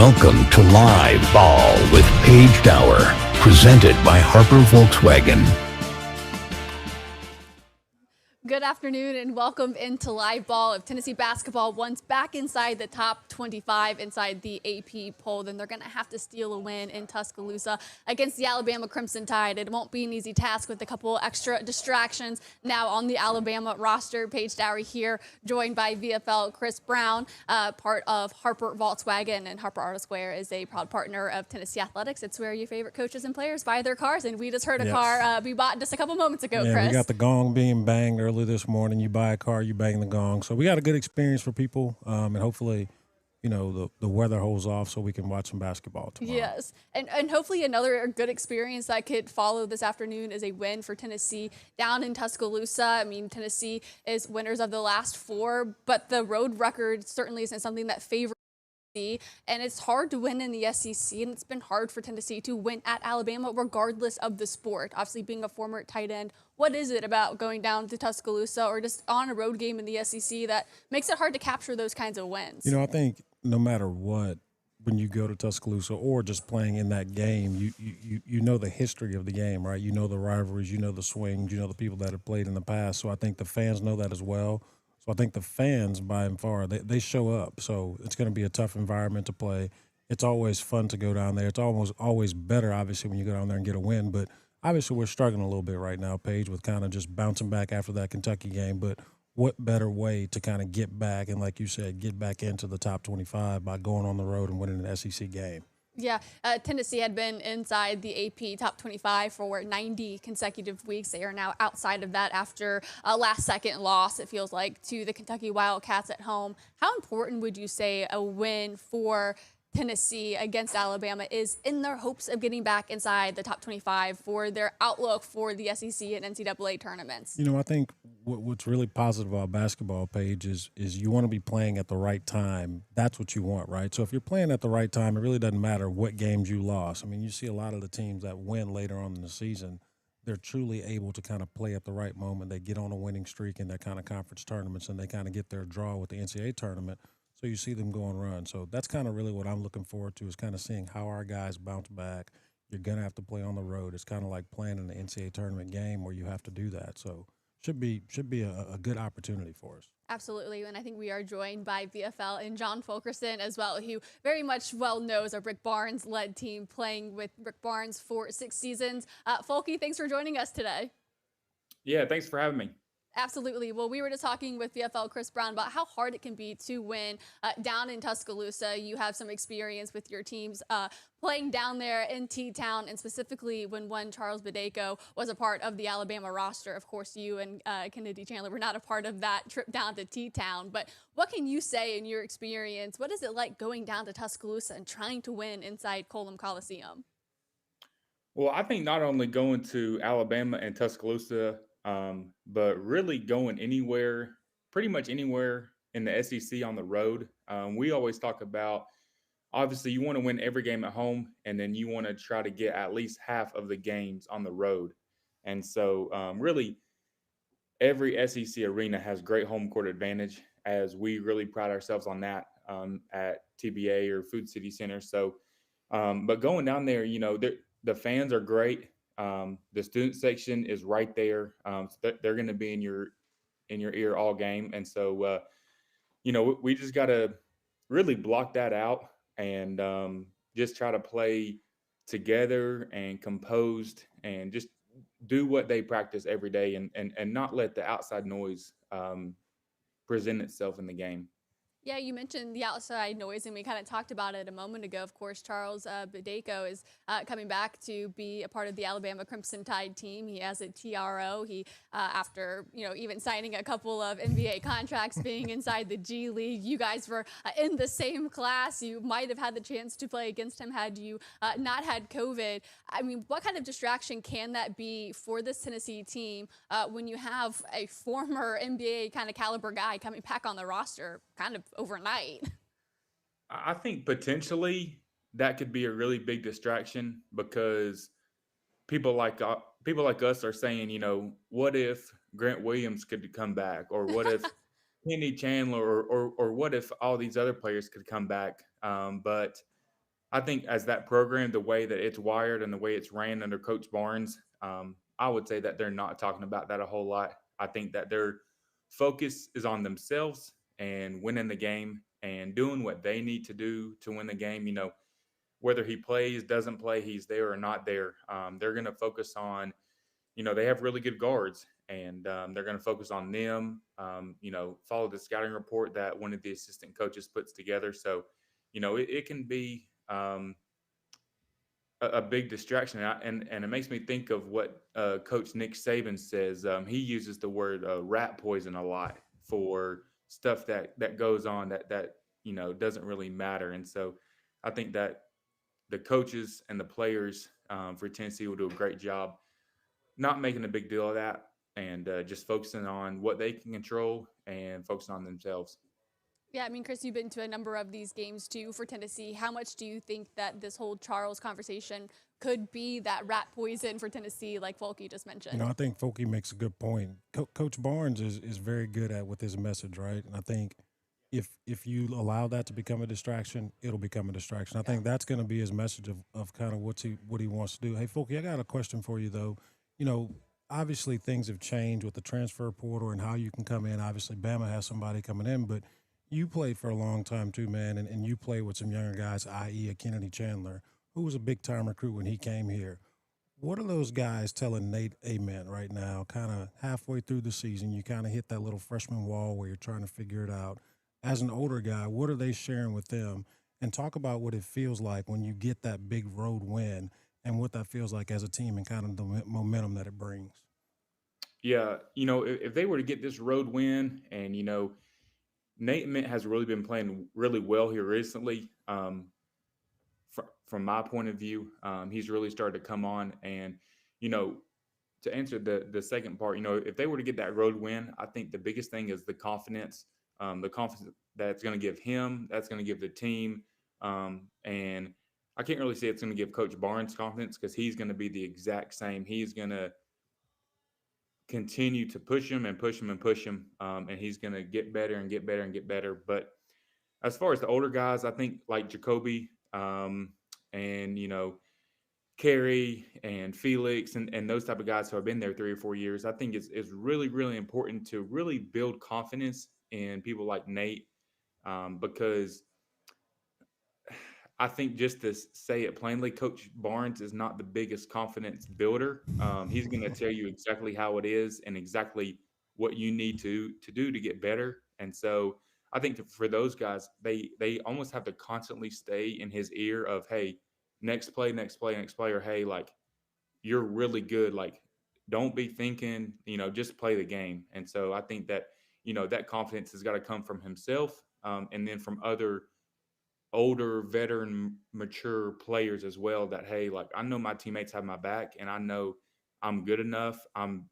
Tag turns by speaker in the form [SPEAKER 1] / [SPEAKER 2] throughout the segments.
[SPEAKER 1] Welcome to Live Ball with Paige Dauer, presented by Harper Volkswagen.
[SPEAKER 2] Good afternoon and welcome into Live Ball. If Tennessee basketball once back inside the top 25 inside the AP poll, then they're going to have to steal a win in Tuscaloosa against the Alabama Crimson Tide. It won't be an easy task with a couple extra distractions now on the Alabama roster. Paige Dauer here, joined by VFL Chris Brown, part of Harper Volkswagen, and Harper Auto Square is a proud partner of Tennessee Athletics. It's where your favorite coaches and players buy their cars, and we just heard a car be bought just a couple moments ago,
[SPEAKER 3] Yeah,
[SPEAKER 2] Chris.
[SPEAKER 3] we got the gong being banged early this morning. You buy a car, you bang the gong. So we got a good experience for people, and hopefully, you know, the weather holds off so we can watch some basketball tomorrow.
[SPEAKER 2] Yes, and hopefully another good experience that could follow this afternoon is a win for Tennessee down in Tuscaloosa. I mean, Tennessee is winners of the last four, but the road record certainly isn't something that favors Tennessee, and it's hard to win in the SEC, and it's been hard for Tennessee to win at Alabama regardless of the sport. Obviously, being a former tight end, what is it about going down to Tuscaloosa or just on a road game in the SEC that makes it hard to capture those kinds of wins?
[SPEAKER 3] You know, I think no matter what, when you go to Tuscaloosa or just playing in that game, you know the history of the game, right? You know the rivalries, you know the swings, you know the people that have played in the past. So I think the fans know that as well. So I think the fans, by and far, they show up. So it's going to be a tough environment to play. It's always fun to go down there. It's almost always better, obviously, when you go down there and get a win. But obviously, we're struggling a little bit right now, Paige, with kind of just bouncing back after that Kentucky game. But what better way to kind of get back and, like you said, get back into the top 25 by going on the road and winning an SEC game?
[SPEAKER 2] Yeah, Tennessee had been inside the AP top 25 for 90 consecutive weeks. They are now outside of that after a last-second loss, it feels like, to the Kentucky Wildcats at home. How important would you say a win for Tennessee against Alabama is in their hopes of getting back inside the top 25 for their outlook for the SEC and NCAA tournaments?
[SPEAKER 3] You know, I think what's really positive about basketball, Paige, is you want to be playing at the right time. That's what you want, right? So if you're playing at the right time, it really doesn't matter what games you lost. I mean, you see a lot of the teams that win later on in the season, they're truly able to kind of play at the right moment. They get on a winning streak in their kind of conference tournaments, and they kind of get their draw with the NCAA tournament. So you see them go and run. So that's kind of really what I'm looking forward to, is kind of seeing how our guys bounce back. You're going to have to play on the road. It's kind of like playing in the NCAA tournament game where you have to do that. So should be a good opportunity for us.
[SPEAKER 2] Absolutely, and I think we are joined by VFL and John Fulkerson as well, who very much well knows our Rick Barnes-led team, playing with Rick Barnes for 6 seasons. Fulky, thanks for joining us today.
[SPEAKER 4] Yeah, thanks for having me.
[SPEAKER 2] Absolutely. Well, we were just talking with VFL Chris Brown about how hard it can be to win down in Tuscaloosa. You have some experience with your teams playing down there in T-Town, and specifically when one Charles Bideko was a part of the Alabama roster. Of course, you and Kennedy Chandler were not a part of that trip down to T-Town. But what can you say in your experience? What is it like going down to Tuscaloosa and trying to win inside Colum Coliseum?
[SPEAKER 4] Well, I think not only going to Alabama and Tuscaloosa, but really going anywhere, pretty much anywhere in the SEC on the road. We always talk about, obviously, you want to win every game at home, and then you want to try to get at least half of the games on the road. And so really every SEC arena has great home court advantage, as we really pride ourselves on that at TBA or Food City Center. So, but going down there, you know, the fans are great. The student section is right there. So they're going to be in your ear all game. And so, you know, we just got to really block that out and just try to play together and composed and just do what they practice every day, and not let the outside noise present itself in the game.
[SPEAKER 2] Yeah, you mentioned the outside noise, and we kind of talked about it a moment ago. Of course, Charles Bideko is coming back to be a part of the Alabama Crimson Tide team. He has a TRO. He, after even signing a couple of NBA contracts, being inside the G League, you guys were in the same class. You might have had the chance to play against him had you not had COVID. I mean, what kind of distraction can that be for this Tennessee team when you have a former NBA kind of caliber guy coming back on the roster kind of overnight?
[SPEAKER 4] I think potentially that could be a really big distraction, because people like us are saying, you know, what if Grant Williams could come back, or what if Kenny Chandler, or what if all these other players could come back? But I think as that program, the way that it's wired and the way it's ran under Coach Barnes, I would say that they're not talking about that a whole lot. I think that their focus is on themselves and winning the game and doing what they need to do to win the game. Whether he plays, doesn't play, he's there or not there. They're going to focus on, they have really good guards, and they're going to focus on them. Follow the scouting report that one of the assistant coaches puts together. So, it can be a big distraction, and it makes me think of what Coach Nick Saban says. He uses the word rat poison a lot for stuff that goes on that doesn't really matter. And so, I think that the coaches and the players for Tennessee will do a great job not making a big deal of that and just focusing on what they can control and focusing on themselves.
[SPEAKER 2] Yeah, I mean, Chris, you've been to a number of these games too for Tennessee. How much do you think that this whole Charles conversation could be that rat poison for Tennessee, like Volky just mentioned?
[SPEAKER 3] I think Folky makes a good point. Coach Barnes is very good at with his message, right? And I think if you allow that to become a distraction, it'll become a distraction. I think that's going to be his message of kind of what he wants to do. Hey, Folky, I got a question for you though. Obviously things have changed with the transfer portal and how you can come in. Obviously, Bama has somebody coming in, but you played for a long time too, man, and you played with some younger guys, i.e. a Kennedy Chandler, who was a big-time recruit when he came here. What are those guys telling Nate Amen right now, kind of halfway through the season? You kind of hit that little freshman wall where you're trying to figure it out. As an older guy, what are they sharing with them? And talk about what it feels like when you get that big road win and what that feels like as a team and kind of the momentum that it brings.
[SPEAKER 4] Yeah, if they were to get this road win, and Nate Mint has really been playing really well here recently. From my point of view, he's really started to come on. And you know, to answer the second part, if they were to get that road win, I think the biggest thing is the confidence. The confidence that's going to give him, that's going to give the team, and I can't really say it's going to give Coach Barnes confidence because he's going to be the exact same. He's going to continue to push him and push him and push him, and he's going to get better and get better and get better. But as far as the older guys, I think like Jacoby, and Kerry and Felix and those type of guys who have been there 3 or 4 years, I think it's really, really important to really build confidence in people like Nate, because I think just to say it plainly, Coach Barnes is not the biggest confidence builder. He's going to tell you exactly how it is and exactly what you need to do to get better. And so I think for those guys, they almost have to constantly stay in his ear of, hey, next play, next play, next play, or hey, like you're really good. Like don't be thinking, just play the game. And so I think that that confidence has got to come from himself, and then from other older, veteran, mature players as well. That hey, like I know my teammates have my back, and I know I'm good enough. I'm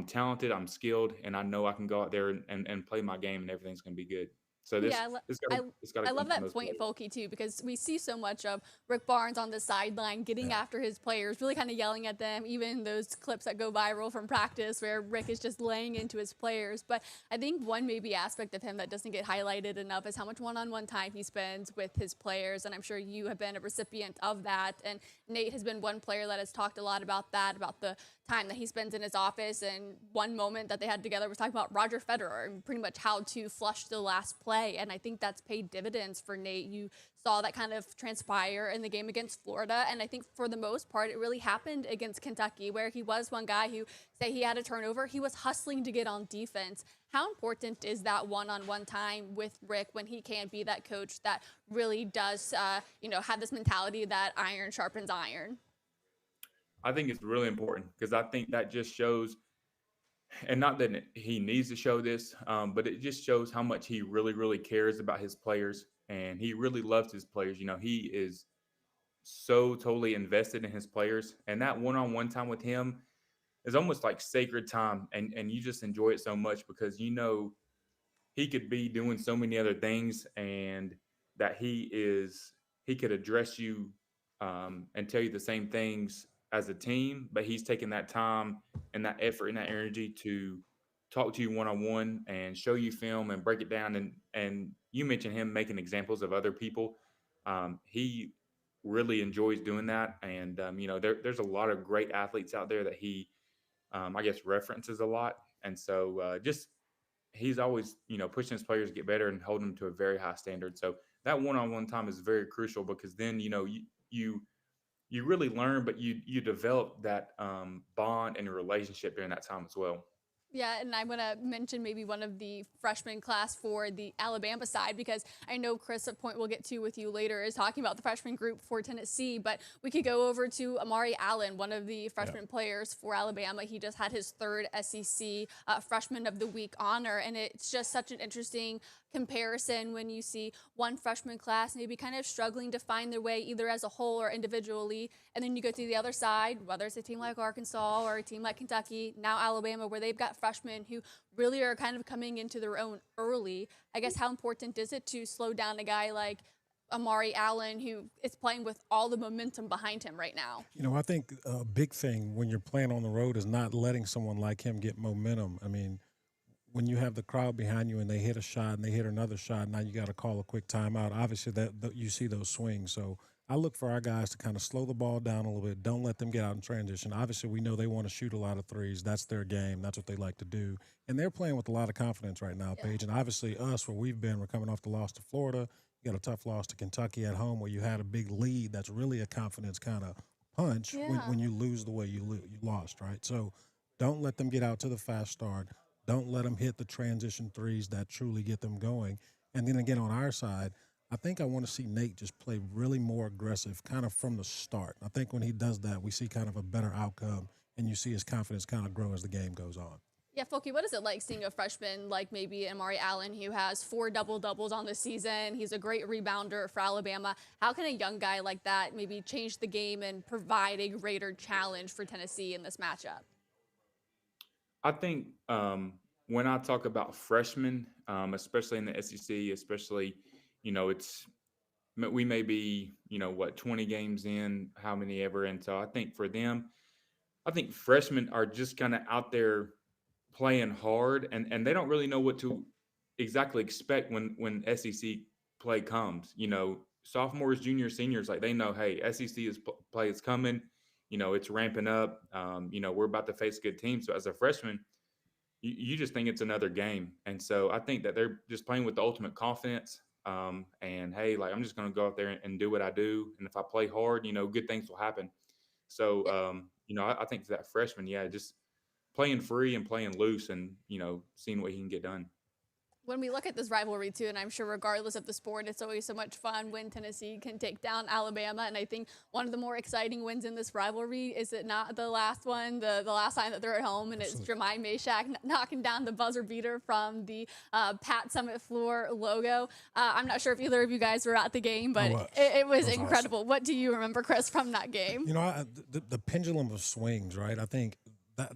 [SPEAKER 4] talented. I'm skilled, and I know I can go out there and play my game, and everything's going to be good. So
[SPEAKER 2] Yeah,
[SPEAKER 4] it's got to
[SPEAKER 2] I
[SPEAKER 4] come
[SPEAKER 2] love
[SPEAKER 4] from
[SPEAKER 2] that
[SPEAKER 4] those
[SPEAKER 2] point,
[SPEAKER 4] players.
[SPEAKER 2] Folky, too, because we see so much of Rick Barnes on the sideline getting after his players, really kind of yelling at them, even those clips that go viral from practice where Rick is just laying into his players. But I think one maybe aspect of him that doesn't get highlighted enough is how much one-on-one time he spends with his players, and I'm sure you have been a recipient of that. And Nate has been one player that has talked a lot about that, about the time that he spends in his office. And one moment that they had together was talking about Roger Federer and pretty much how to flush the last play. And I think that's paid dividends for Nate. You saw that kind of transpire in the game against Florida. And I think for the most part, it really happened against Kentucky, where he was one guy who, say he had a turnover, he was hustling to get on defense. How important is that one-on-one time with Rick when he can be that coach that really does, have this mentality that iron sharpens iron?
[SPEAKER 4] I think it's really important because I think that just shows, and not that he needs to show this, but it just shows how much he really, really cares about his players, and he really loves his players. He is so totally invested in his players, and that one-on-one time with him is almost like sacred time, and you just enjoy it so much because he could be doing so many other things, and that he could address you, and tell you the same things as a team, but he's taking that time and that effort and that energy to talk to you one on one and show you film and break it down. And you mentioned him making examples of other people. He really enjoys doing that. And, there's a lot of great athletes out there that he, I guess, references a lot. And so just he's always, pushing his players to get better and holding them to a very high standard. So that one-on-one time is very crucial because then, you you really learn, but you develop that bond and a relationship during that time as well.
[SPEAKER 2] Yeah, and I want to mention maybe one of the freshman class for the Alabama side because I know Chris, a point we'll get to with you later, is talking about the freshman group for Tennessee. But we could go over to Amari Allen, one of the freshman players for Alabama. He just had his third SEC Freshman of the Week honor, and it's just such an interesting comparison when you see one freshman class maybe kind of struggling to find their way either as a whole or individually, and then you go to the other side, whether it's a team like Arkansas or a team like Kentucky, now Alabama, where they've got freshmen who really are kind of coming into their own early. I guess how important is it to slow down a guy like Amari Allen, who is playing with all the momentum behind him right now?
[SPEAKER 3] I think a big thing when you're playing on the road is not letting someone like him get momentum. I mean, when you have the crowd behind you and they hit a shot and they hit another shot, now you got to call a quick timeout. Obviously, that you see those swings. So I look for our guys to kind of slow the ball down a little bit. Don't let them get out in transition. Obviously, we know they want to shoot a lot of threes. That's their game. That's what they like to do. And they're playing with a lot of confidence right now, Paige. And obviously, us, where we've been, we're coming off the loss to Florida. You got a tough loss to Kentucky at home where you had a big lead. That's really a confidence kind of punch when you lose the way you lost, right? So don't let them get out to the fast start. Don't let them hit the transition threes that truly get them going. And then again, on our side, I think I want to see Nate just play really more aggressive kind of from the start. I think when he does that, we see kind of a better outcome, and you see his confidence kind of grow as the game goes on.
[SPEAKER 2] Yeah, Fulky, what is it like seeing a freshman like maybe Amari Allen who has 4 double-doubles on the season? He's a great rebounder for Alabama. How can a young guy like that maybe change the game and provide a greater challenge for Tennessee in this matchup?
[SPEAKER 4] I think when I talk about freshmen, especially in the SEC, especially, it's we may be, 20 games in, how many ever. And so I think for them, I think freshmen are just kind of out there playing hard, and they don't really know what to exactly expect when SEC play comes. Sophomores, juniors, seniors, like they know, hey, SEC play is coming. It's ramping up. We're about to face a good team. So as a freshman, you just think it's another game. And so I think that they're just playing with the ultimate confidence. And hey, like I'm just going to go out there and do what I do. And if I play hard, good things will happen. So, I think for that freshman, just playing free and playing loose and, seeing what he can get done.
[SPEAKER 2] When we look at this rivalry too, and I'm sure regardless of the sport, it's always so much fun when Tennessee can take down Alabama. And I think one of the more exciting wins in this rivalry, is it not the last one, the last time that they're at home, and it's Jemai Mashak knocking down the buzzer beater from the Pat Summit floor logo. I'm not sure if either of you guys were at the game, but it was incredible. Awesome. What do you remember, Chris, from that game?
[SPEAKER 3] The pendulum of swings, right? I think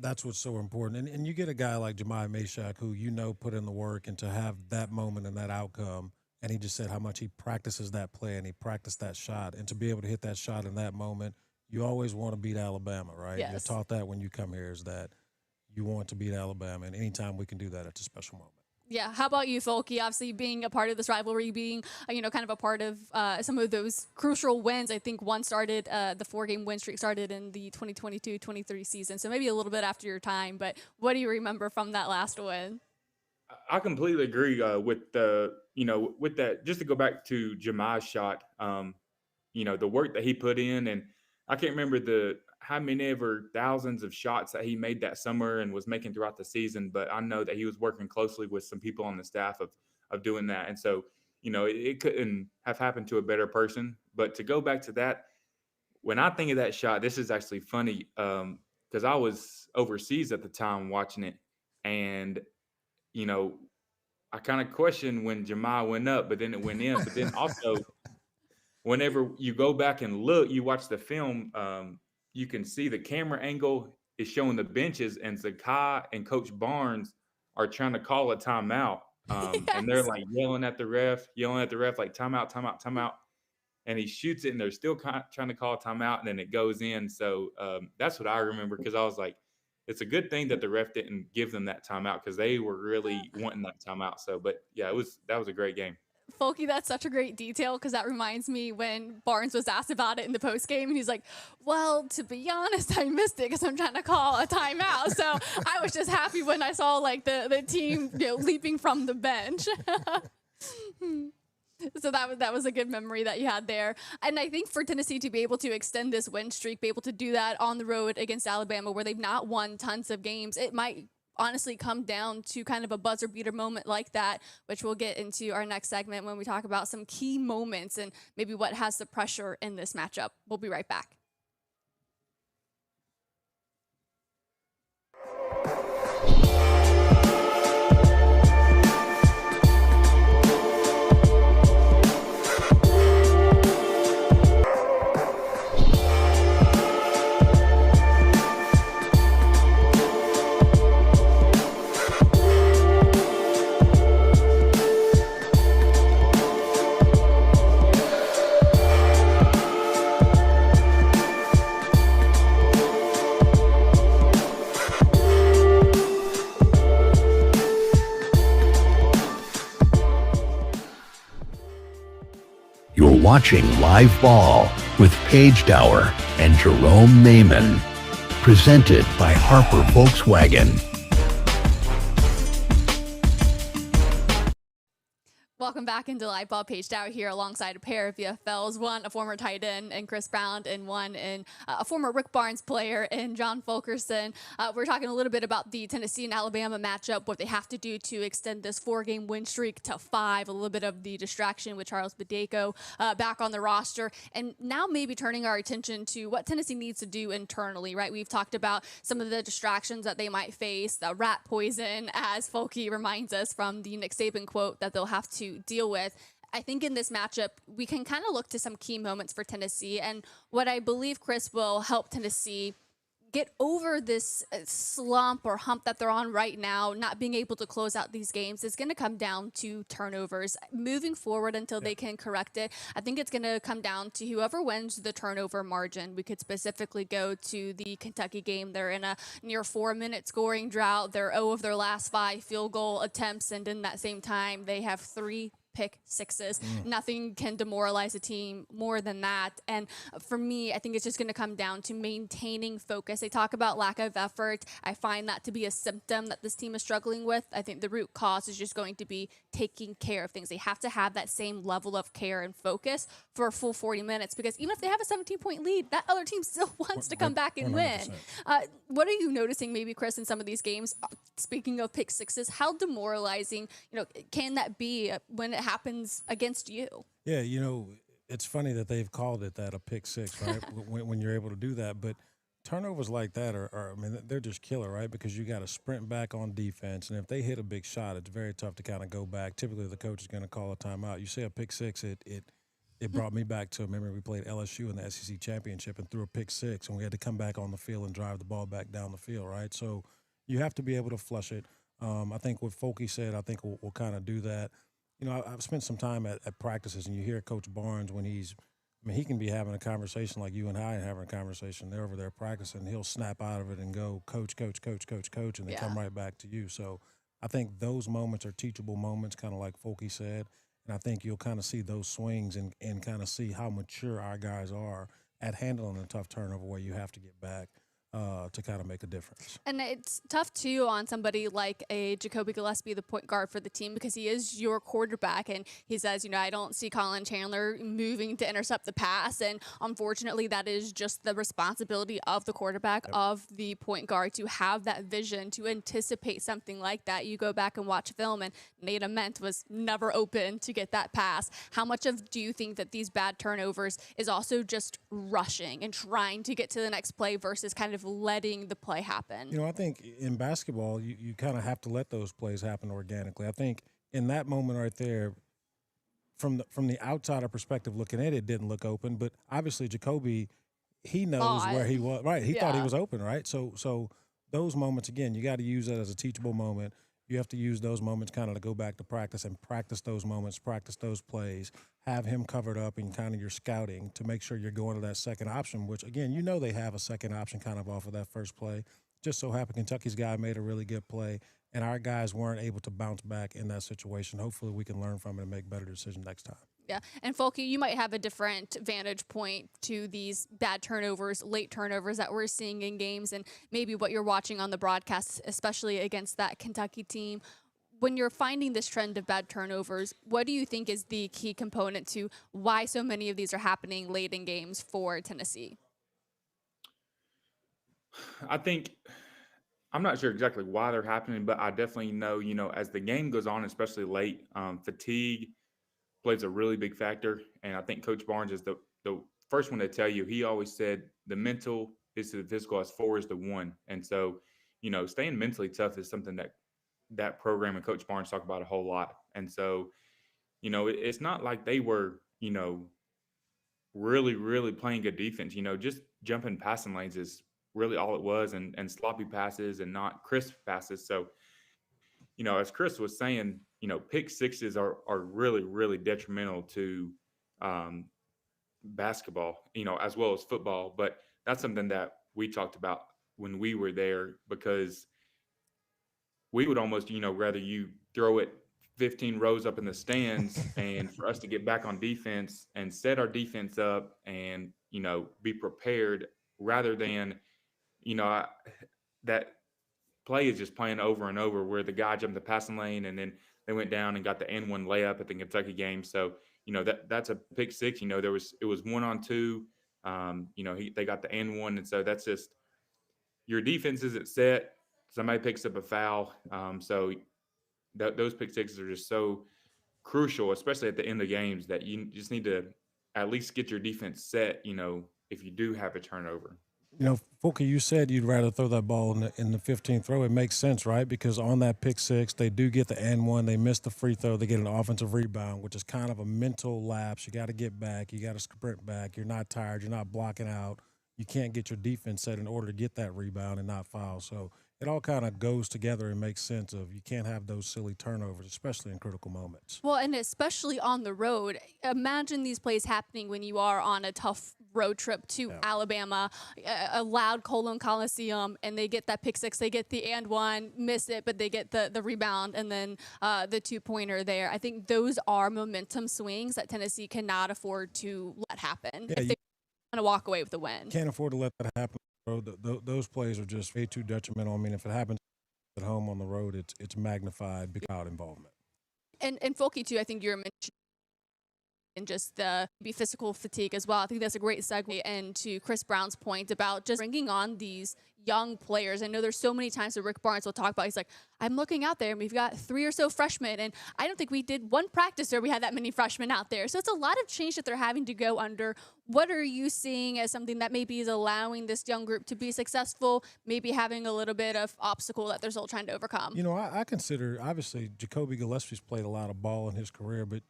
[SPEAKER 3] that's what's so important. And you get a guy like Jemai Mashak who put in the work, and to have that moment and that outcome, and he just said how much he practices that play and he practiced that shot. And to be able to hit that shot in that moment, you always want to beat Alabama, right?
[SPEAKER 2] Yes.
[SPEAKER 3] You're taught that when you come here, is that you want to beat Alabama. And anytime we can do that, it's a special moment.
[SPEAKER 2] Yeah. How about you, Folky? Obviously, being a part of this rivalry, being, kind of a part of some of those crucial wins. I think one started, the 4-game win streak started in the 2022-23 season. So maybe a little bit after your time. But what do you remember from that last win?
[SPEAKER 4] I completely agree with with that. Just to go back to Jemai's shot, the work that he put in, and I can't remember how many ever thousands of shots that he made that summer and was making throughout the season. But I know that he was working closely with some people on the staff of doing that. And so, it couldn't have happened to a better person. But to go back to that, when I think of that shot, this is actually funny because I was overseas at the time watching it. And, I kind of questioned when Jemai went up, but then it went in. But then also, whenever you go back and look, you watch the film, you can see the camera angle is showing the benches, and Zakai and Coach Barnes are trying to call a timeout.
[SPEAKER 2] Yes.
[SPEAKER 4] And they're like yelling at the ref, like timeout, timeout, timeout. And he shoots it, and they're still trying to call a timeout, and then it goes in. So that's what I remember, because I was like, it's a good thing that the ref didn't give them that timeout, because they were really wanting that timeout. So, but yeah, that was a great game.
[SPEAKER 2] Folky, that's such a great detail because that reminds me when Barnes was asked about it in the post game, and he's like, "Well, to be honest, I missed it because I'm trying to call a timeout." So I was just happy when I saw like the team leaping from the bench. So that was a good memory that you had there. And I think for Tennessee to be able to extend this win streak, be able to do that on the road against Alabama, where they've not won tons of games, it might honestly come down to kind of a buzzer beater moment like that, which we'll get into our next segment when we talk about some key moments and maybe what has the pressure in this matchup. We'll be right back.
[SPEAKER 1] You're watching Live Ball with Paige Dauer and Jerome Naiman. Presented by Harper Volkswagen.
[SPEAKER 2] Welcome back into Live Ball. Paige Dauer here alongside a pair of VFLs, one a former tight end in Chris Brown and one in a former Rick Barnes player in John Fulkerson. We're talking a little bit about the Tennessee and Alabama matchup, what they have to do to extend this 4-game win streak to 5, a little bit of the distraction with Charles Badeko back on the roster, and now maybe turning our attention to what Tennessee needs to do internally, right? We've talked about some of the distractions that they might face, the rat poison, as Folky reminds us from the Nick Saban quote that they'll have to deal with. I think in this matchup, we can kind of look to some key moments for Tennessee. And what I believe, Chris, will help Tennessee get over this slump or hump that they're on right now, not being able to close out these games, is going to come down to turnovers. Moving forward until they can correct it, I think it's going to come down to whoever wins the turnover margin. We could specifically go to the Kentucky game. They're in a near 4-minute scoring drought. They're 0 of their last 5 field goal attempts, and in that same time, they have 3 pick sixes. Nothing can demoralize a team more than that. And for me, I think it's just going to come down to maintaining focus. They talk about lack of effort. I find that to be a symptom that this team is struggling with. I think the root cause is just going to be taking care of things. They have to have that same level of care and focus for a full 40 minutes, because even if they have a 17-point lead, that other team still wants to come back and
[SPEAKER 3] 100%.
[SPEAKER 2] win. What are you noticing maybe, Chris, in some of these games? Speaking of pick sixes, how demoralizing, can that be when it happens against you?
[SPEAKER 3] Yeah, it's funny that they've called it that, a pick six, right? when you're able to do that. But turnovers like that they're just killer, right? Because you got to sprint back on defense. And if they hit a big shot, it's very tough to kind of go back. Typically, the coach is going to call a timeout. You say a pick six, it brought me back to, remember we played LSU in the SEC championship and threw a pick six, and we had to come back on the field and drive the ball back down the field, right? So you have to be able to flush it. I think what Folky said, I think we'll kind of do that. I've spent some time at practices, and you hear Coach Barnes when he can be having a conversation like you and I are having a conversation. They're over there practicing. He'll snap out of it and go, coach, coach, coach, coach, coach, and they come right back to you. So I think those moments are teachable moments, kind of like Folky said. And I think you'll kind of see those swings and kind of see how mature our guys are at handling a tough turnover where you have to get back to kind of make a difference.
[SPEAKER 2] And it's tough, too, on somebody like a Jacoby Gillespie, the point guard for the team, because he is your quarterback. And he says, I don't see Colin Chandler moving to intercept the pass. And unfortunately, that is just the responsibility of the quarterback, of the point guard, to have that vision, to anticipate something like that. You go back and watch film, and Nate Ament was never open to get that pass. How much do you think that these bad turnovers is also just rushing and trying to get to the next play versus kind of letting the play happen?
[SPEAKER 3] I think in basketball, you kind of have to let those plays happen organically. I think in that moment right there, from the outsider perspective looking at it, it didn't look open, but obviously Jacoby, he knows where he was. Right, he thought he was open, right? So those moments, again, you got to use that as a teachable moment. You have to use those moments kind of to go back to practice and practice those moments, practice those plays, have him covered up in kind of your scouting to make sure you're going to that second option, which, again, they have a second option kind of off of that first play. Just so happened Kentucky's guy made a really good play, and our guys weren't able to bounce back in that situation. Hopefully we can learn from it and make better decisions next time.
[SPEAKER 2] Yeah, and Folky, you might have a different vantage point to these bad turnovers, late turnovers that we're seeing in games, and maybe what you're watching on the broadcast, especially against that Kentucky team. When you're finding this trend of bad turnovers, what do you think is the key component to why so many of these are happening late in games for Tennessee?
[SPEAKER 4] I think I'm not sure exactly why they're happening, but I definitely know, as the game goes on, especially late, fatigue plays a really big factor. And I think Coach Barnes is the first one to tell you. He always said the mental is to the physical as 4 is to 1. And so, staying mentally tough is something that program and Coach Barnes talk about a whole lot. And so, it's not like they were, really, really playing good defense. Just jumping passing lanes is really all it was, and sloppy passes and not crisp passes. So, as Chris was saying, pick sixes are really, really detrimental to basketball, as well as football. But that's something that we talked about when we were there, because we would almost, rather you throw it 15 rows up in the stands and for us to get back on defense and set our defense up and, be prepared, rather than, that play is just playing over and over where the guy jumped the passing lane and then they went down and got the N1 layup at the Kentucky game. So, that's a pick six. It was 1-on-2. They got the N1, and so that's just your defense isn't set. Somebody picks up a foul. So those pick sixes are just so crucial, especially at the end of games, that you just need to at least get your defense set, if you do have a turnover.
[SPEAKER 3] Fulker, you said you'd rather throw that ball in the 15th throw. It makes sense, right? Because on that pick six, they do get the N1. They miss the free throw. They get an offensive rebound, which is kind of a mental lapse. You got to get back. You got to sprint back. You're not tired. You're not blocking out. You can't get your defense set in order to get that rebound and not foul. So it all kind of goes together and makes sense of you can't have those silly turnovers, especially in critical moments.
[SPEAKER 2] Well, and especially on the road. Imagine these plays happening when you are on a tough road trip to Alabama, a loud Colon Coliseum, and they get that pick six. They get the and one, miss it, but they get the rebound and then the two-pointer there. I think those are momentum swings that Tennessee cannot afford to let happen if they want to walk away with the win.
[SPEAKER 3] Can't afford to let that happen. Those plays are just way too detrimental. I mean, if it happens at home on the road, it's magnified because involvement.
[SPEAKER 2] And Folky, too, I think you're mentioning and just the physical fatigue as well. I think that's a great segue into Chris Brown's point about just bringing on these young players. I know there's so many times that Rick Barnes will talk about, he's like, I'm looking out there and we've got 3 or so freshmen, and I don't think we did one practice where we had that many freshmen out there. So it's a lot of change that they're having to go under. What are you seeing as something that maybe is allowing this young group to be successful, maybe having a little bit of obstacle that they're still trying to overcome?
[SPEAKER 3] I consider, obviously, Jacoby Gillespie's played a lot of ball in his career, but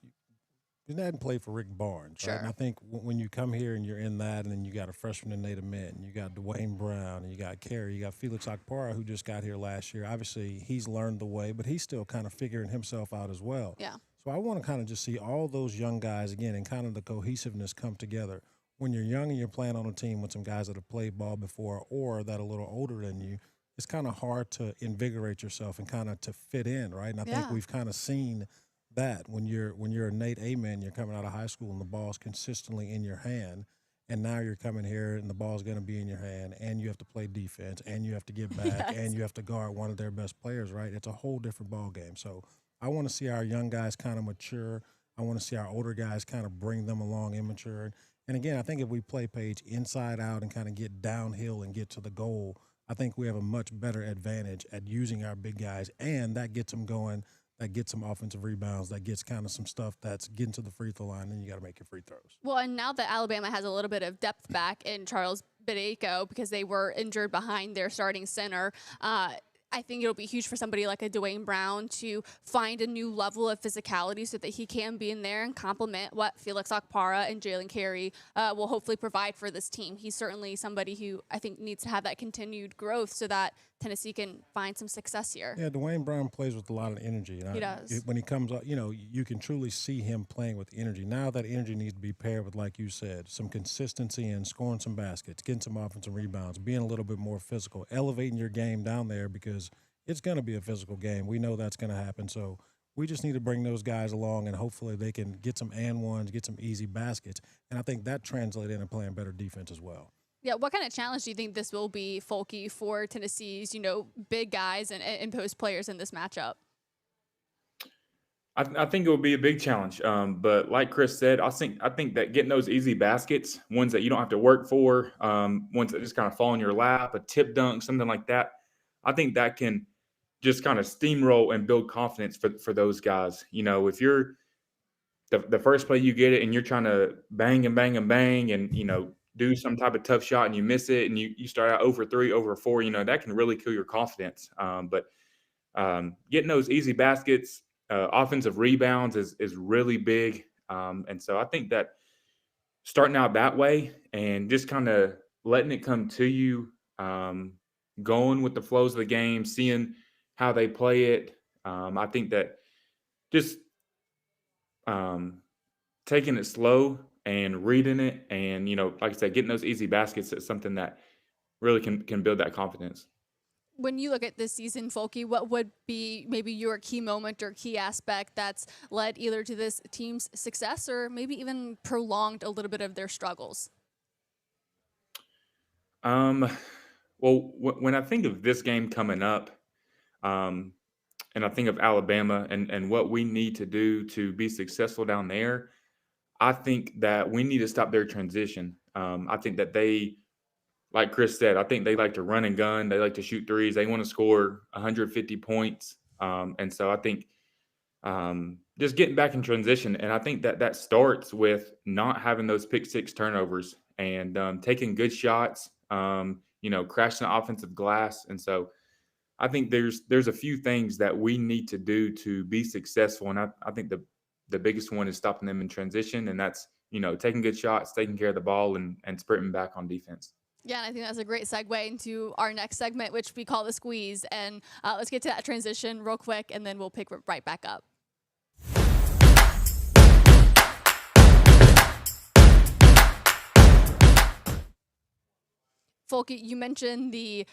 [SPEAKER 3] he hadn't played for Rick Barnes.
[SPEAKER 2] Sure.
[SPEAKER 3] Right? And I think when you come here and you're in that, and then you got a freshman in Nate Mint, and you got Dwayne Brown, and you got Carey, you got Felix Akpara, who just got here last year. Obviously, he's learned the way, but he's still kind of figuring himself out as well.
[SPEAKER 2] Yeah.
[SPEAKER 3] So I want to kind of just see all those young guys again and kind of the cohesiveness come together. When you're young and you're playing on a team with some guys that have played ball before or that are a little older than you, it's kind of hard to invigorate yourself and kind of to fit in, right? And I think we've kind of seen that when you're a Nate Amen, you're coming out of high school and the ball's consistently in your hand, and now you're coming here and the ball's going to be in your hand, and you have to play defense, and you have to get back, and you have to guard one of their best players, right? It's a whole different ball game. So I want to see our young guys kind of mature. I want to see our older guys kind of bring them along immature. And again, I think if we play Paige inside out and kind of get downhill and get to the goal, I think we have a much better advantage at using our big guys, and that gets them going. That gets some offensive rebounds, that gets kind of some stuff that's getting to the free throw line, and you got to make your free throws.
[SPEAKER 2] Well, and now that Alabama has a little bit of depth back in Charles Bideko because they were injured behind their starting center, I I think it'll be huge for somebody like a Dwayne Brown to find a new level of physicality so that he can be in there and complement what Felix Okpara and Jalen Carey will hopefully provide for this team. He's certainly somebody who I think needs to have that continued growth so that Tennessee can find some success here.
[SPEAKER 3] Yeah, Dwayne Brown plays with a lot of energy. And
[SPEAKER 2] He does.
[SPEAKER 3] When he comes up, you can truly see him playing with energy. Now that energy needs to be paired with, like you said, some consistency and scoring some baskets, getting some offensive rebounds, being a little bit more physical, elevating your game down there because it's going to be a physical game. We know that's going to happen. So we just need to bring those guys along, and hopefully they can get some and ones, get some easy baskets. And I think that translates into playing better defense as well.
[SPEAKER 2] Yeah, what kind of challenge do you think this will be, Fulke, for Tennessee's, big guys and post players in this matchup?
[SPEAKER 4] I think it will be a big challenge. But like Chris said, I think that getting those easy baskets, ones that you don't have to work for, ones that just kind of fall in your lap, a tip dunk, something like that, I think that can just kind of steamroll and build confidence for those guys. If you're the first play you get it and you're trying to bang and bang and bang and, do some type of tough shot and you miss it and you start out over 3, over 4, that can really kill your confidence. But getting those easy baskets, offensive rebounds is really big. And so I think that starting out that way and just kind of letting it come to you, going with the flows of the game, seeing how they play it. I think that just taking it slow and reading it and, like I said, getting those easy baskets is something that really can build that confidence.
[SPEAKER 2] When you look at this season, Fulke, what would be maybe your key moment or key aspect that's led either to this team's success or maybe even prolonged a little bit of their struggles?
[SPEAKER 4] Well, when I think of this game coming up, and I think of Alabama and what we need to do to be successful down there, I think that we need to stop their transition. I think that they, like Chris said, I think they like to run and gun. They like to shoot threes. They want to score 150 points. And so I think just getting back in transition. And I think that starts with not having those pick six turnovers and taking good shots, crashing the offensive glass. And so I think there's a few things that we need to do to be successful. And I think the biggest one is stopping them in transition. And that's, taking good shots, taking care of the ball and sprinting back on defense.
[SPEAKER 2] Yeah, and I think that's a great segue into our next segment, which we call the squeeze. And let's get to that transition real quick, and then we'll pick right back up. Fulke, you mentioned the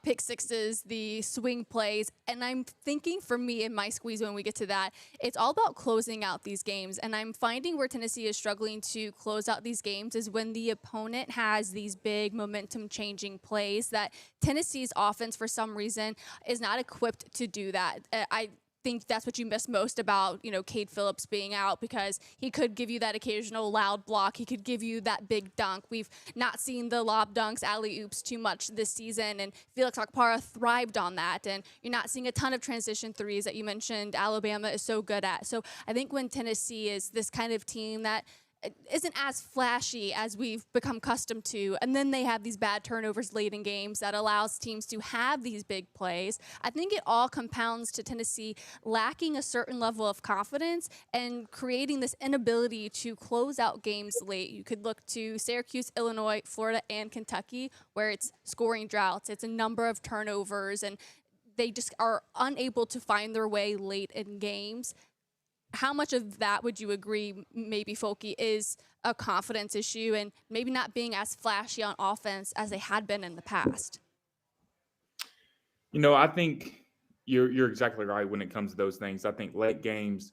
[SPEAKER 2] pick sixes, the swing plays, and I'm thinking for me in my squeeze when we get to that, it's all about closing out these games. And I'm finding where Tennessee is struggling to close out these games is when the opponent has these big momentum-changing plays that Tennessee's offense, for some reason, is not equipped to do that. I think that's what you miss most about, Cade Phillips being out because he could give you that occasional loud block. He could give you that big dunk. We've not seen the lob dunks, alley-oops too much this season, and Felix Okpara thrived on that. And you're not seeing a ton of transition threes that you mentioned Alabama is so good at. So I think when Tennessee is this kind of team that isn't as flashy as we've become accustomed to, and then they have these bad turnovers late in games that allows teams to have these big plays. I think it all compounds to Tennessee lacking a certain level of confidence and creating this inability to close out games late. You could look to Syracuse, Illinois, Florida, and Kentucky, where it's scoring droughts, it's a number of turnovers, and they just are unable to find their way late in games. How much of that would you agree, maybe, Fulke, is a confidence issue and maybe not being as flashy on offense as they had been in the past?
[SPEAKER 4] I think you're exactly right when it comes to those things. I think late games,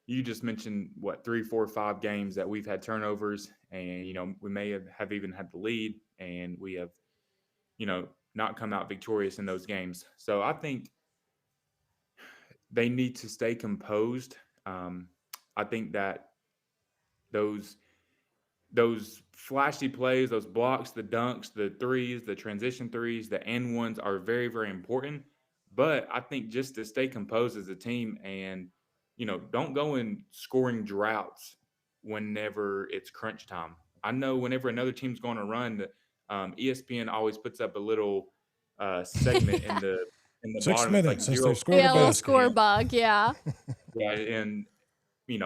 [SPEAKER 4] you just mentioned, 3, 4, 5 games that we've had turnovers and, we may have even had the lead and we have, not come out victorious in those games. So I think they need to stay composed. I think that those flashy plays, those blocks, the dunks, the threes, the transition threes, the and ones are very, very important. But I think just to stay composed as a team and, don't go in scoring droughts whenever it's crunch time. I know whenever another team's going to run, ESPN always puts up a little segment
[SPEAKER 2] Yeah.
[SPEAKER 4] in the
[SPEAKER 3] 6
[SPEAKER 4] bottom. It's like
[SPEAKER 3] minutes since they've
[SPEAKER 4] 0
[SPEAKER 3] scored a
[SPEAKER 2] Yeah, a little
[SPEAKER 3] basket.
[SPEAKER 2] score bug. Yeah.
[SPEAKER 4] yeah, in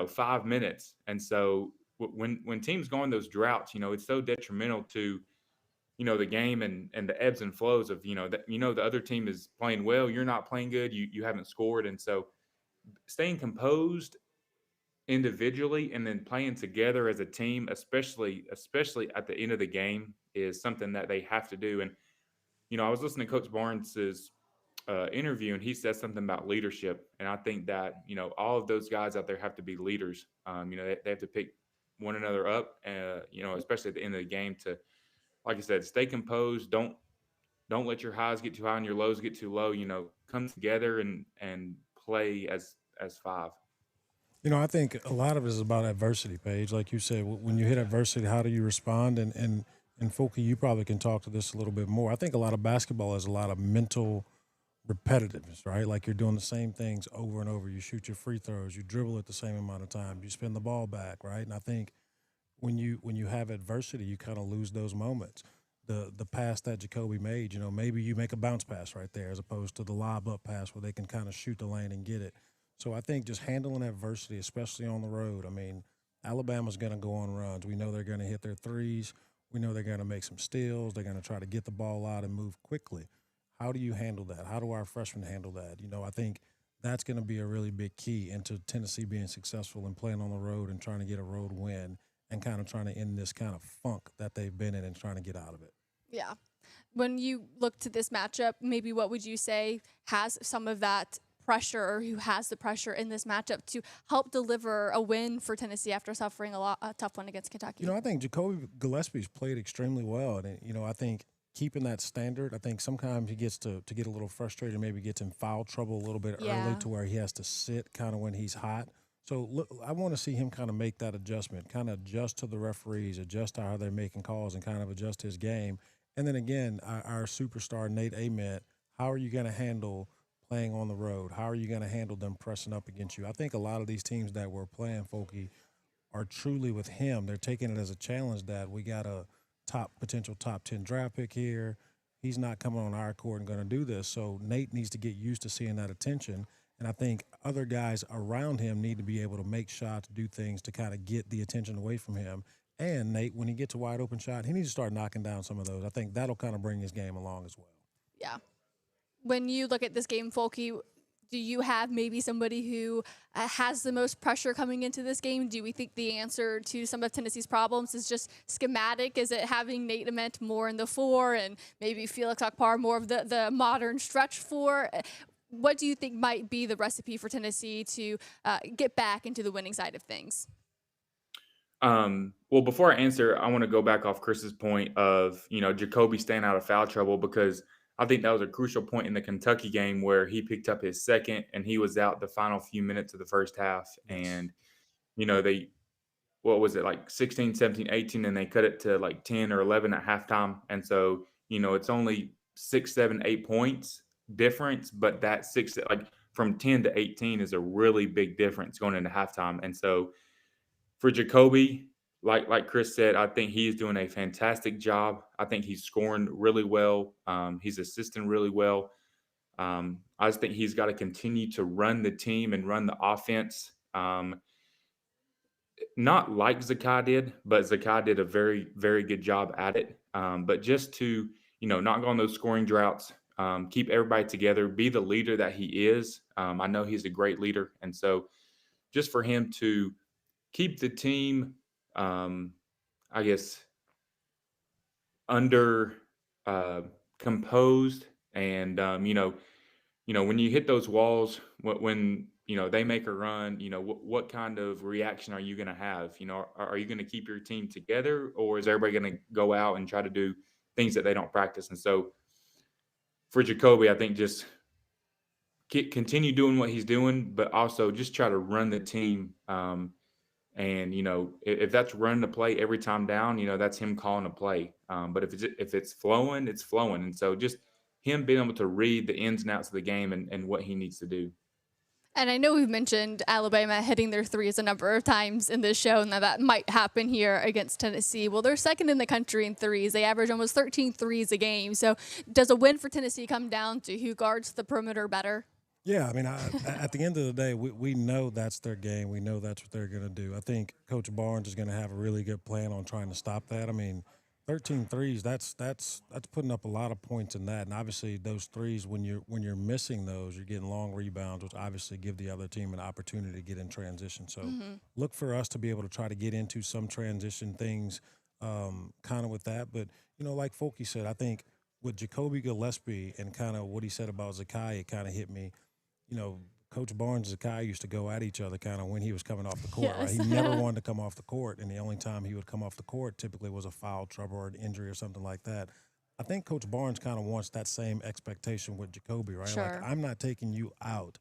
[SPEAKER 4] 5 minutes. And so when teams go on those droughts, it's so detrimental to the game and the ebbs and flows of that the other team is playing well, you're not playing good, you haven't scored, and so staying composed individually and then playing together as a team, especially at the end of the game, is something that they have to do. And I was listening to Coach Barnes's interview, and he said something about leadership. And I think that all of those guys out there have to be leaders. They have to pick one another up. Especially at the end of the game, to, like I said, stay composed. Don't let your highs get too high and your lows get too low. Come together and play as five.
[SPEAKER 3] I think a lot of it is about adversity, Paige. Like you said, when you hit adversity, how do you respond? And Fulky, you probably can talk to this a little bit more. I think a lot of basketball is a lot of mental repetitiveness, right? Like you're doing the same things over and over. You shoot your free throws, you dribble at the same amount of time, you spin the ball back, right? And I think when you have adversity, you kind of lose those moments. The pass that Jacoby made, maybe you make a bounce pass right there as opposed to the lob up pass where they can kind of shoot the lane and get it. So I think just handling adversity, especially on the road. I mean, Alabama's going to go on runs. We know they're going to hit their threes. We know they're going to make some steals. They're going to try to get the ball out and move quickly. How do you handle that? How do our freshmen handle that? I think that's going to be a really big key into Tennessee being successful and playing on the road and trying to get a road win and kind of trying to end this kind of funk that they've been in and trying to get out of it.
[SPEAKER 2] Yeah. When you look to this matchup, maybe what would you say has some of that pressure, or who has the pressure in this matchup to help deliver a win for Tennessee after suffering a tough one against Kentucky?
[SPEAKER 3] I think Jacoby Gillespie's played extremely well. And, I think keeping that standard, I think sometimes he gets to get a little frustrated, maybe gets in foul trouble a little bit early to where he has to sit kind of when he's hot. So look, I want to see him kind of make that adjustment, kind of adjust to the referees, adjust to how they're making calls, and kind of adjust his game. And then again, our superstar, Nate Ament, how are you going to handle playing on the road? How are you going to handle them pressing up against you? I think a lot of these teams that we're playing, Folky, are truly with him. They're taking it as a challenge that we got a potential top 10 draft pick here. He's not coming on our court and going to do this. So Nate needs to get used to seeing that attention. And I think other guys around him need to be able to make shots, do things to kind of get the attention away from him. And Nate, when he gets a wide open shot, he needs to start knocking down some of those. I think that'll kind of bring his game along as well.
[SPEAKER 2] Yeah. When you look at this game, Folky, do you have maybe somebody who has the most pressure coming into this game? Do we think the answer to some of Tennessee's problems is just schematic? Is it having Nate Ament more in the 4 and maybe Felix Akpar more of the modern stretch 4? What do you think might be the recipe for Tennessee to get back into the winning side of things?
[SPEAKER 4] Well, before I answer, I want to go back off Chris's point of, Jacoby staying out of foul trouble, because I think that was a crucial point in the Kentucky game where he picked up his second and he was out the final few minutes of the first half. And, what was it, like 16, 17, 18, and they cut it to like 10 or 11 at halftime. And so, it's only 6, 7, 8 points difference, but that from 10 to 18 is a really big difference going into halftime. And so for Jacoby, like Chris said, I think he's doing a fantastic job. I think he's scoring really well. He's assisting really well. I just think he's got to continue to run the team and run the offense. Not like Zakai did, but Zakai did a very, very good job at it. But just to, not go on those scoring droughts, keep everybody together, be the leader that he is. I know he's a great leader. And so just for him to keep the team, I guess, under composed, and when you hit those walls, when they make a run, what kind of reaction are you going to have? Are you going to keep your team together, or is everybody going to go out and try to do things that they don't practice? And so for Jacoby, I think just continue doing what he's doing, but also just try to run the team. And if that's running the play every time down, that's him calling a play. But if it's flowing, it's flowing. And so just him being able to read the ins and outs of the game and what he needs to do.
[SPEAKER 2] And I know we've mentioned Alabama hitting their threes a number of times in this show, and that might happen here against Tennessee. Well, they're second in the country in threes. They average almost 13 threes a game. So does a win for Tennessee come down to who guards the perimeter better?
[SPEAKER 3] Yeah, I mean, at the end of the day, we know that's their game. We know that's what they're going to do. I think Coach Barnes is going to have a really good plan on trying to stop that. I mean, 13 threes, that's putting up a lot of points in that. And obviously those threes, when you're missing those, you're getting long rebounds, which obviously give the other team an opportunity to get in transition. So look for us to be able to try to get into some transition things kind of with that. But, like Folky said, I think with Jacoby Gillespie and kind of what he said about Zakai, it kind of hit me. Coach Barnes and Zakai used to go at each other kind of when he was coming off the court, right?
[SPEAKER 2] Yes.
[SPEAKER 3] He never wanted to come off the court, and the only time he would come off the court typically was a foul trouble or an injury or something like that. I think Coach Barnes kind of wants that same expectation with Jacoby, right?
[SPEAKER 2] Sure.
[SPEAKER 3] Like, I'm not taking you out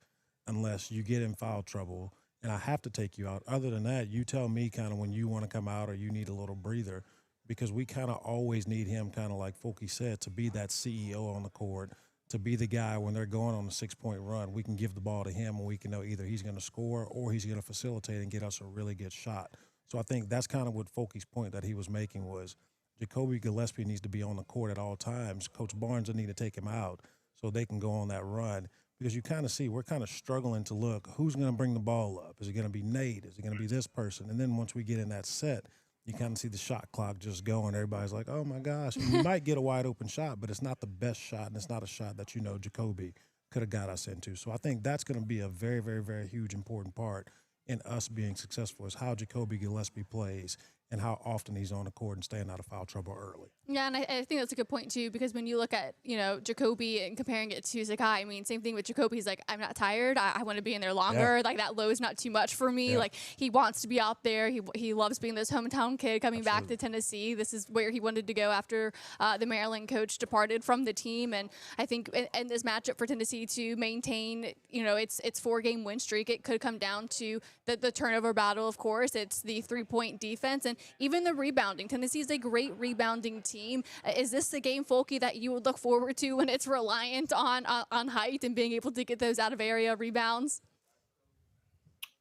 [SPEAKER 3] unless you get in foul trouble, and I have to take you out. Other than that, you tell me kind of when you want to come out or you need a little breather, because we kind of always need him, kind of like Folky said, to be that CEO on the court, to be the guy when they're going on a 6-point run. We can give the ball to him and we can know either he's going to score or he's going to facilitate and get us a really good shot. So I think that's kind of what Folky's point that he was making was Jacoby Gillespie needs to be on the court at all times. Coach Barnes will need to take him out so they can go on that run, because you kind of see we're kind of struggling to look who's going to bring the ball up. Is it going to be Nate? Is it going to be this person? And then once we get in that set, you kind of see the shot clock just going. Everybody's like, oh, my gosh. And you might get a wide open shot, but it's not the best shot, and it's not a shot that Jacoby could have got us into. So I think that's going to be a very, very, very huge important part in us being successful is how Jacoby Gillespie plays and how often he's on the court and staying out of foul trouble early.
[SPEAKER 2] Yeah, and I think that's a good point, too, because when you look at, Jacoby and comparing it to Zakai, I mean, same thing with Jacoby. He's like, I'm not tired. I want to be in there longer.
[SPEAKER 3] Yeah.
[SPEAKER 2] Like, that low is not too much for me.
[SPEAKER 3] Yeah.
[SPEAKER 2] Like, he wants to be out there. He loves being this hometown kid coming back
[SPEAKER 3] Absolutely.
[SPEAKER 2] to Tennessee. This is where he wanted to go after the Maryland coach departed from the team. And I think in this matchup for Tennessee to maintain, its 4-game win streak, it could come down to the turnover battle, of course. It's the 3-point defense and even the rebounding. Tennessee is a great rebounding team. Is this the game, Folky, that you would look forward to when it's reliant on height and being able to get those out of area rebounds?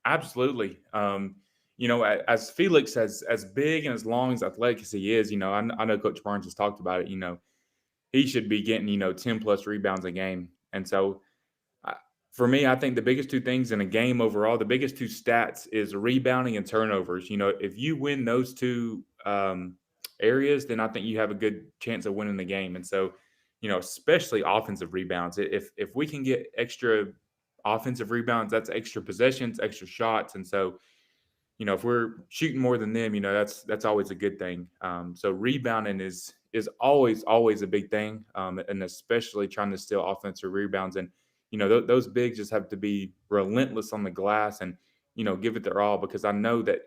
[SPEAKER 4] Absolutely. As Felix, as big and as long as athletic as he is, I know Coach Barnes has talked about it. He should be getting 10 plus rebounds a game. And so, for me, I think the biggest two things in a game overall, the biggest two stats is rebounding and turnovers. If you win those two areas, then I think you have a good chance of winning the game. And so, especially offensive rebounds. If we can get extra offensive rebounds, that's extra possessions, extra shots. And so, if we're shooting more than them, that's always a good thing. So rebounding is always a big thing, and especially trying to steal offensive rebounds. And those bigs just have to be relentless on the glass and give it their all, because I know that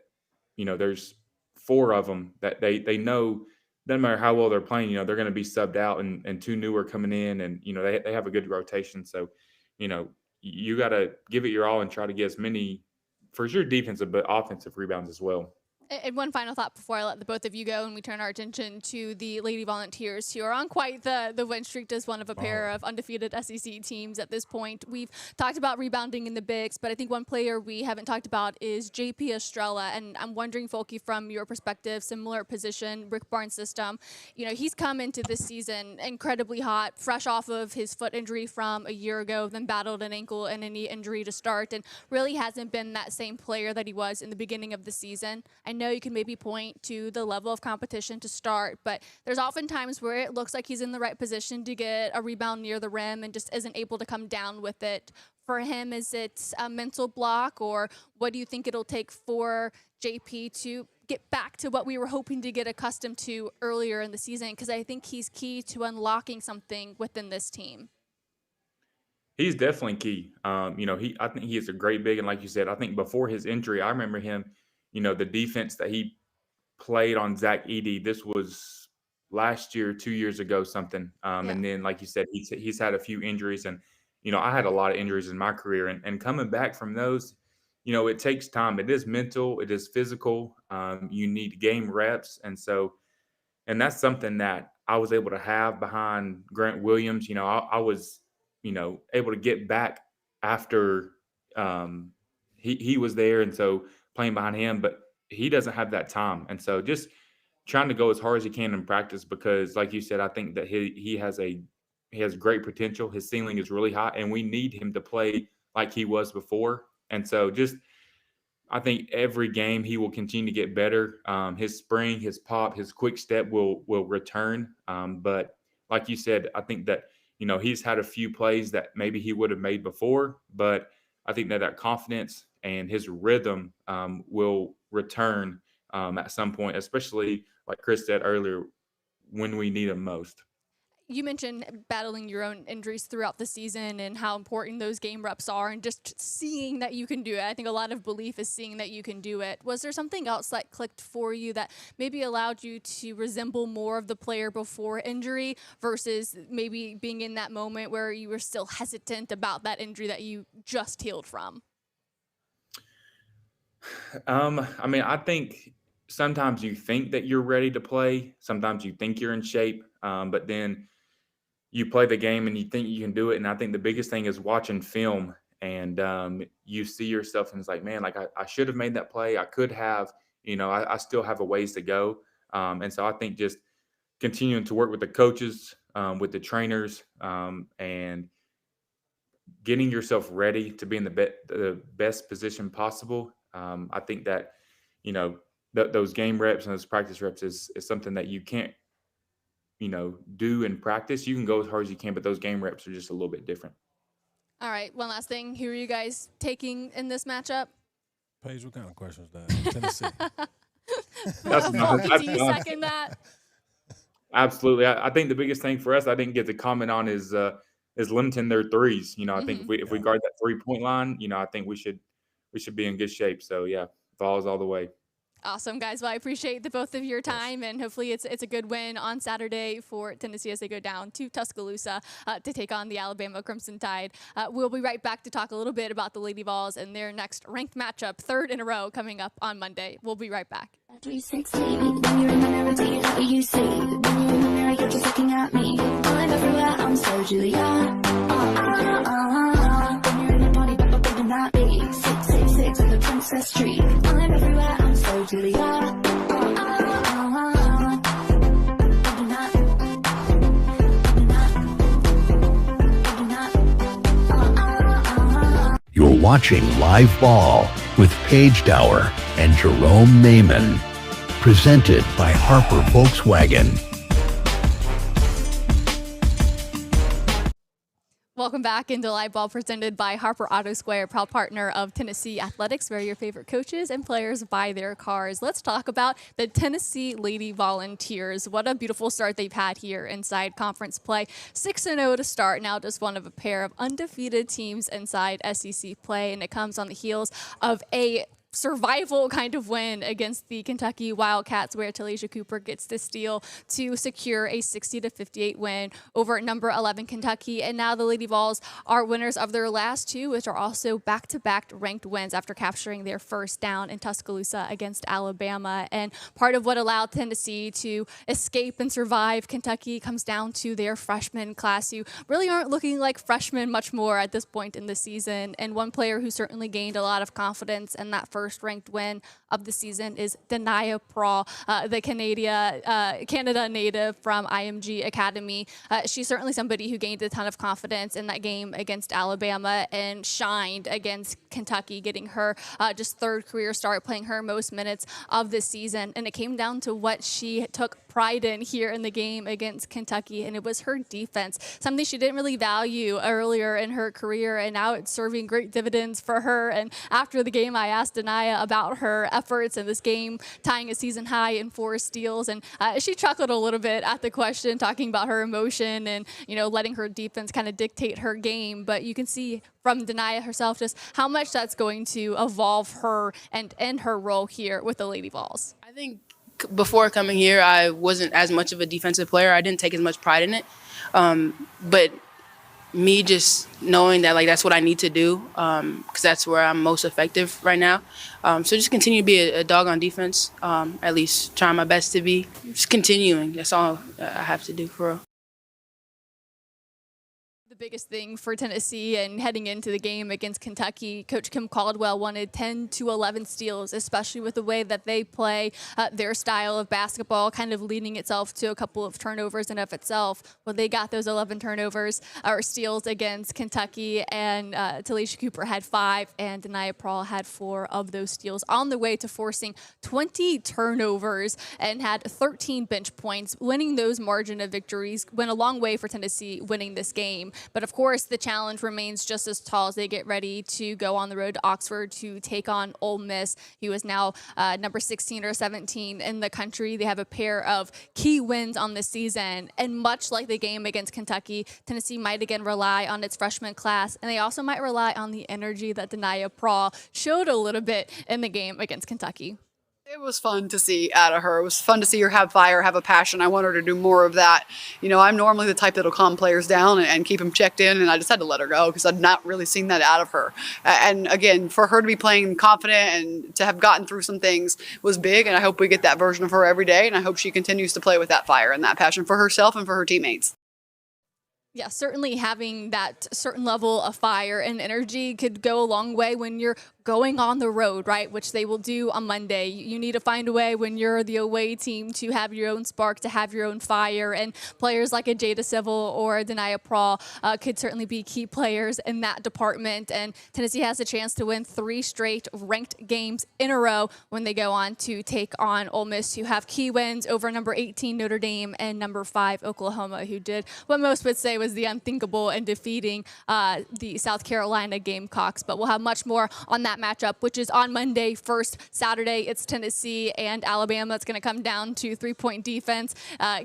[SPEAKER 4] there's 4 of them that they know no matter how well they're playing, they're going to be subbed out, and 2 new are coming in, and they have a good rotation. So you got to give it your all and try to get as many, for sure, defensive but offensive rebounds as well.
[SPEAKER 2] And one final thought before I let the both of you go and we turn our attention to the Lady Volunteers, who are on quite the win streak as one of a pair of undefeated SEC teams at this point. We've talked about rebounding in the bigs, but I think one player we haven't talked about is JP Estrella. And I'm wondering, Folky, from your perspective, similar position, Rick Barnes system, he's come into this season incredibly hot, fresh off of his foot injury from a year ago, then battled an ankle and a knee injury to start, and really hasn't been that same player that he was in the beginning of the season. I know you can maybe point to the level of competition to start, but there's often times where it looks like he's in the right position to get a rebound near the rim and just isn't able to come down with it. For him, is it a mental block, or what do you think it'll take for JP to get back to what we were hoping to get accustomed to earlier in the season? Because I think he's key to unlocking something within this team.
[SPEAKER 4] He's definitely key. I think he is a great big, and like you said, I think before his injury, I remember him. The defense that he played on Zach Edey, this was last year, 2 years ago, something. And then, like you said, he's had a few injuries, and I had a lot of injuries in my career, and coming back from those, it takes time. It is mental, it is physical. You need game reps, and that's something that I was able to have behind Grant Williams. I was able to get back after he was there, and so playing behind him, but he doesn't have that time. And so just trying to go as hard as he can in practice, because like you said, I think that he has great potential. His ceiling is really high, and we need him to play like he was before. And so just I think every game he will continue to get better. His spring, his pop, his quick step will return. But like you said, I think that he's had a few plays that maybe he would have made before, but I think that confidence and his rhythm will return at some point, especially like Chris said earlier, when we need him most.
[SPEAKER 2] You mentioned battling your own injuries throughout the season and how important those game reps are, and just seeing that you can do it. I think a lot of belief is seeing that you can do it. Was there something else that clicked for you that maybe allowed you to resemble more of the player before injury versus maybe being in that moment where you were still hesitant about that injury that you just healed from?
[SPEAKER 4] I mean, I think sometimes you think that you're ready to play. Sometimes you think you're in shape, but then you play the game and you think you can do it. And I think the biggest thing is watching film, and you see yourself and it's like, man, like I should have made that play. I could have, I still have a ways to go. And so I think just continuing to work with the coaches, with the trainers, and getting yourself ready to be in the best position possible. I think that, those game reps and those practice reps is something that you can't, do in practice. You can go as hard as you can, but those game reps are just a little bit different.
[SPEAKER 2] All right, one last thing. Who are you guys taking in this matchup?
[SPEAKER 3] Paige, what kind of questions is that? Tennessee.
[SPEAKER 2] Do you second that?
[SPEAKER 4] Absolutely. I think the biggest thing for us, I didn't get to comment on is limiting their threes. I think if we guard that 3-point line, I think we should be in good shape. So yeah, Vols all the way.
[SPEAKER 2] Awesome, guys. Well, I appreciate the both of your time, and hopefully it's a good win on Saturday for Tennessee as they go down to Tuscaloosa to take on the Alabama Crimson Tide. We'll be right back to talk a little bit about the Lady Vols and their next ranked matchup, third in a row, coming up on Monday. We'll be right back.
[SPEAKER 5] 360, when you're in the mirror, do you know what you see? When you're in the mirror, you're just looking at me. I'm everywhere, I'm so Julia. When you're in your body, but better not be. 666 with the princess tree. I'm everywhere, I'm so Julia.
[SPEAKER 1] You're watching Live Ball with Paige Dauer and Jerome Naiman. Presented by Harper Volkswagen.
[SPEAKER 2] Welcome back into Live Ball, presented by Harper Auto Square, proud partner of Tennessee Athletics, where your favorite coaches and players buy their cars. Let's talk about the Tennessee Lady Volunteers. What a beautiful start they've had here inside conference play. 6-0 to start, now just one of a pair of undefeated teams inside SEC play, and it comes on the heels of a survival kind of win against the Kentucky Wildcats, where Talia Cooper gets the steal to secure a 60-58 win over number 11 Kentucky. And now the Lady Vols are winners of their last two, which are also back-to-back ranked wins after capturing their first down in Tuscaloosa against Alabama. And part of what allowed Tennessee to escape and survive Kentucky comes down to their freshman class, who really aren't looking like freshmen much more at this point in the season. And one player who certainly gained a lot of confidence in that first ranked win of the season is Denia Praw, the Canada native from IMG Academy. She's certainly somebody who gained a ton of confidence in that game against Alabama and shined against Kentucky, getting her just third career start, playing her most minutes of the season. And it came down to what she took pride in here in the game against Kentucky, and it was her defense, something she didn't really value earlier in her career, and now it's serving great dividends for her. And after the game, I asked Denia about her efforts in this game, tying a season high in 4 steals, and she chuckled a little bit at the question, talking about her emotion and letting her defense kind of dictate her game. But you can see from Denia herself just how much that's going to evolve her and her role here with the Lady Vols.
[SPEAKER 6] I think before coming here, I wasn't as much of a defensive player. I didn't take as much pride in it. But me just knowing that, that's what I need to do, because that's where I'm most effective right now. So just continue to be a dog on defense, at least trying my best to be. Just continuing. That's all I have to do for real.
[SPEAKER 2] biggest thing for Tennessee and heading into the game against Kentucky. Coach Kim Caldwell wanted 10 to 11 steals, especially with the way that they play their style of basketball, kind of leading itself to a couple of turnovers in of itself. Well, they got those 11 turnovers or steals against Kentucky, and Talisha Cooper had 5 and Denia Prawl had 4 of those steals, on the way to forcing 20 turnovers and had 13 bench points. Winning those margin of victories went a long way for Tennessee winning this game. But of course, the challenge remains just as tall as they get ready to go on the road to Oxford to take on Ole Miss, who is now number 16 or 17 in the country. They have a pair of key wins on this season, and much like the game against Kentucky, Tennessee might again rely on its freshman class, and they also might rely on the energy that Denia Prawl showed a little bit in the game against Kentucky.
[SPEAKER 7] It was fun to see out of her. It was fun to see her have fire, have a passion. I want her to do more of that. You know, I'm normally the type that'll calm players down and keep them checked in, and I just had to let her go because I'd not really seen that out of her. And again, for her to be playing confident and to have gotten through some things was big, and I hope we get that version of her every day, and I hope she continues to play with that fire and that passion for herself and for her teammates.
[SPEAKER 2] Yeah, certainly having that certain level of fire and energy could go a long way when you're going on the road, right, which they will do on Monday. You need to find a way when you're the away team to have your own spark, to have your own fire, and players like a Jada Civil or Denia Prawl could certainly be key players in that department, and Tennessee has a chance to win 3 straight ranked games in a row when they go on to take on Ole Miss, who have key wins over number 18 Notre Dame and number 5 Oklahoma, who did what most would say was the unthinkable in defeating the South Carolina Gamecocks. But we'll have much more on that matchup, which is on Monday. First, Saturday, it's Tennessee and Alabama. It's going to come down to 3-point defense,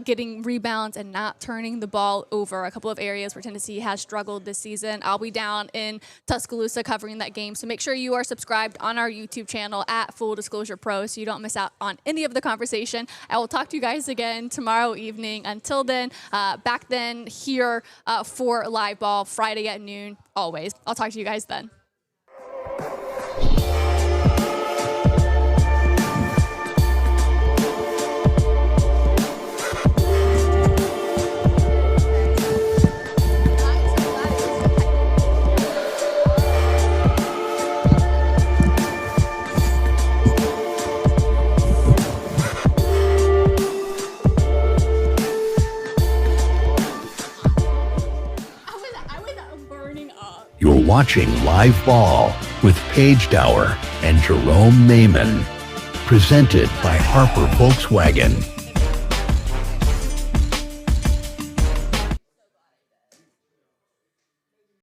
[SPEAKER 2] getting rebounds and not turning the ball over. A couple of areas where Tennessee has struggled this season. I'll be down in Tuscaloosa covering that game, so make sure you are subscribed on our YouTube channel at Full Disclosure Pro so you don't miss out on any of the conversation. I will talk to you guys again tomorrow evening. Until then, back then here for live ball Friday at noon, always. I'll talk to you guys then.
[SPEAKER 1] You're watching Live Ball with Paige Dauer and Jerome Mayman. Presented by Harper Volkswagen.